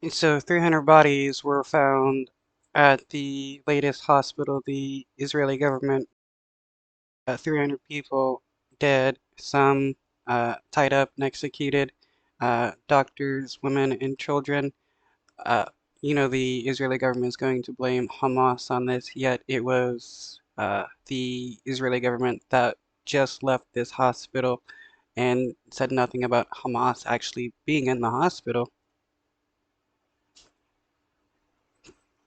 So 300 bodies were found at the latest hospital. The Israeli government, 300 people dead, some tied up and executed, doctors, women, and children. Uh, the Israeli government is going to blame Hamas on this, yet it was the Israeli government that just left this hospital and said nothing about Hamas actually being in the hospital.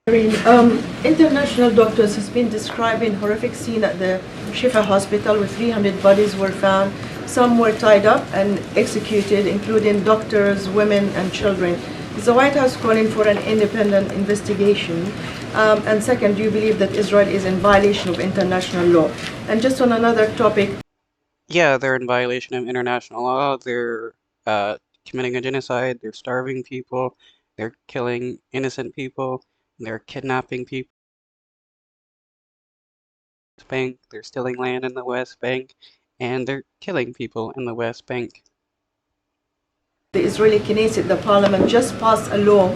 International doctors has been describing horrific scene at the Shifa hospital where 300 bodies were found. Some were tied up and executed, including doctors, women, and children. Is the White House calling for an independent investigation? And second, do you believe that Israel is in violation of international law? And just on another topic, Yeah, they're in violation of international law. They're committing a genocide. They're starving people. They're killing innocent people. They're kidnapping people in the West Bank. They're stealing land in the West Bank, and they're killing people in the West Bank. the Israeli Knesset, the parliament, just passed a law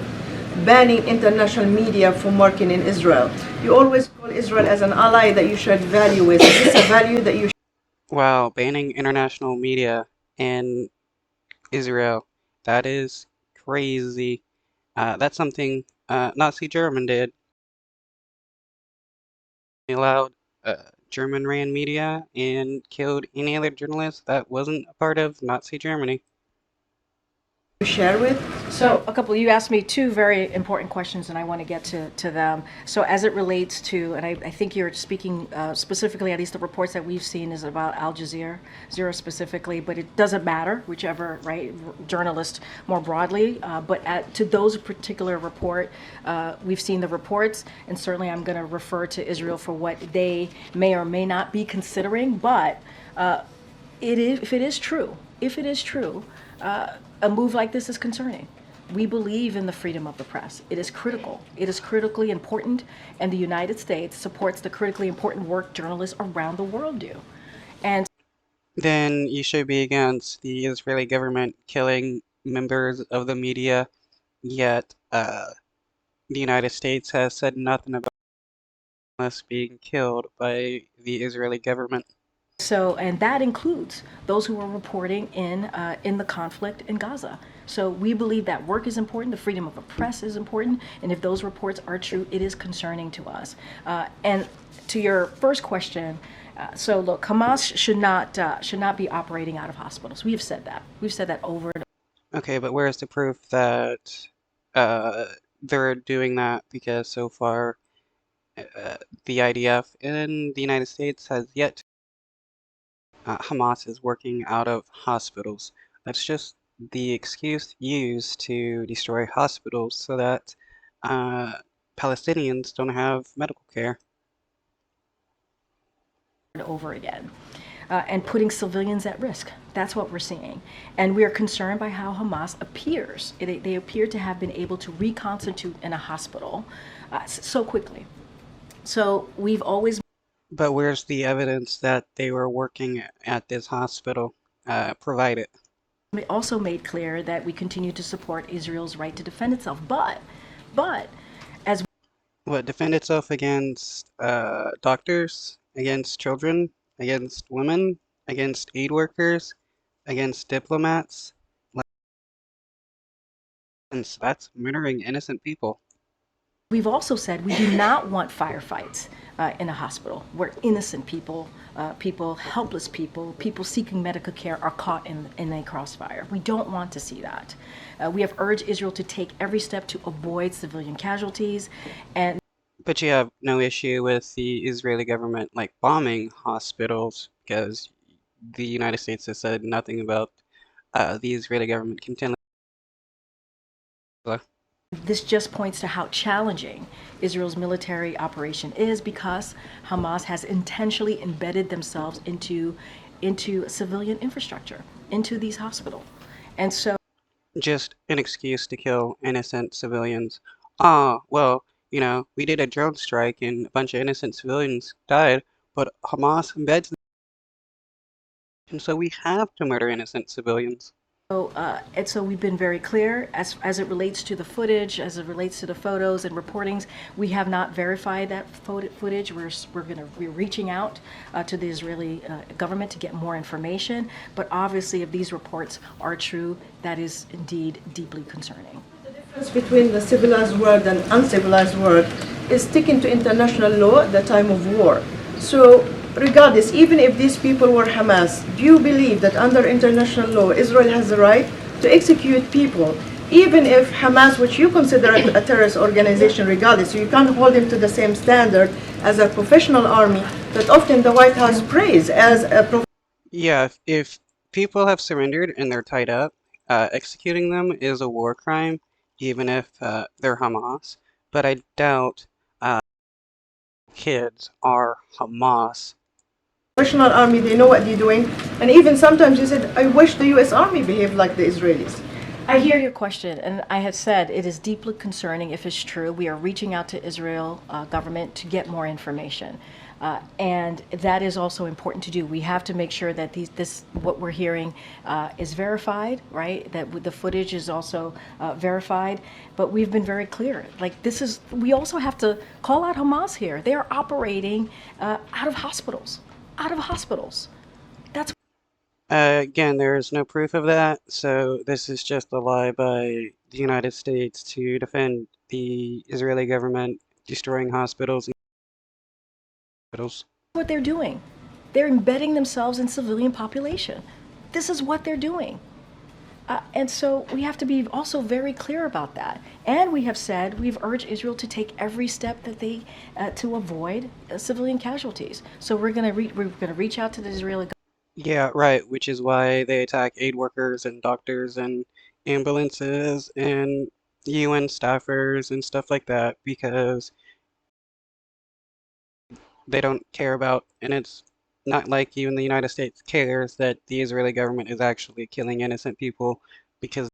banning international media from working in Israel. You always call Israel as an ally that you should value with. Is this a value that you Wow, banning international media in Israel. That is crazy. That's something Nazi German did. They allowed German ran media and killed any other journalist that wasn't a part of Nazi Germany. share with? So a couple, you asked me two very important questions and I want to get to them. So as it relates to, and I think you're speaking specifically, at least the reports that we've seen is about Al Jazeera, Zero specifically, but it doesn't matter, whichever, right, journalist more broadly. To those particular report, we've seen the reports, and certainly I'm going to refer to Israel for what they may or may not be considering, but if it is true, a move like this is concerning. We believe in the freedom of the press. It is critical. It is critically important, and the United States supports the critically important work journalists around the world do. And Then you should be against the Israeli government killing members of the media, yet the United States has said nothing about us being killed by the Israeli government. and that includes those who are reporting in the conflict in Gaza. So we believe that work is important, the freedom of the press is important, and if those reports are true, it is concerning to us. And to your first question, so look, Hamas should not be operating out of hospitals. We have said that. We've said that over and Okay, but where's the proof that uh, they're doing that? Because so far, the IDF in the United States has yet Hamas is working out of hospitals. That's just the excuse used to destroy hospitals so that uh, Palestinians don't have medical care. over again. And putting civilians at risk. That's what we're seeing. And we are concerned by how Hamas appears. They appear to have been able to reconstitute in a hospital so quickly. So we've always But where's the evidence that they were working at this hospital provided? also made clear that we continue to support Israel's right to defend itself. But as What, defend itself against doctors, against children, against women, against aid workers, against diplomats? And that's murdering innocent people. we've also said we do not want firefights in a hospital where innocent people, helpless people, people seeking medical care are caught in a crossfire. We don't want to see that. We have urged Israel to take every step to avoid civilian casualties. And But you have no issue with the Israeli government like bombing hospitals because the United States has said nothing about the Israeli government continuing. this just points to how challenging Israel's military operation is because Hamas has intentionally embedded themselves into civilian infrastructure, into these hospitals. And so Just an excuse to kill innocent civilians. Ah, well, we did a drone strike and a bunch of innocent civilians died, but Hamas embeds them, and so we have to murder innocent civilians. And so we've been very clear as it relates to the footage, as it relates to the photos and reportings. We have not verified that footage. We're reaching out to the Israeli government to get more information. But obviously, if these reports are true, that is indeed deeply concerning. The difference between the civilized world and uncivilized world is sticking to international law at the time of war. So regardless, even if these people were Hamas, do you believe that under international law, Israel has the right to execute people, even if Hamas, which you consider a terrorist organization, regardless, so you can't hold them to the same standard as a professional army that often the White House praise as a Yeah, if people have surrendered and they're tied up, executing them is a war crime, even if they're Hamas. But I doubt kids are Hamas. professional army, they know what they're doing. And even sometimes you said, I wish the US Army behaved like the Israelis. I hear your question, and I have said it is deeply concerning if it's true. We are reaching out to Israel government to get more information. And that is also important to do. We have to make sure that what we're hearing is verified, right? That the footage is also verified. But we've been very clear. We also have to call out Hamas here. They are operating out of hospitals, out of hospitals. That's Again, there is no proof of that, so this is just a lie by the United States to defend the Israeli government destroying hospitals and hospitals. what they're doing. They're embedding themselves in civilian population. This is what they're doing. And so we have to be also very clear about that. And we have said, we've urged Israel to take every step that they to avoid civilian casualties. So we're going to reach out to the Israeli government. Yeah, right, which is why they attack aid workers and doctors and ambulances and UN staffers and stuff like that because they don't care about, and it's not like even the United States cares that the Israeli government is actually killing innocent people because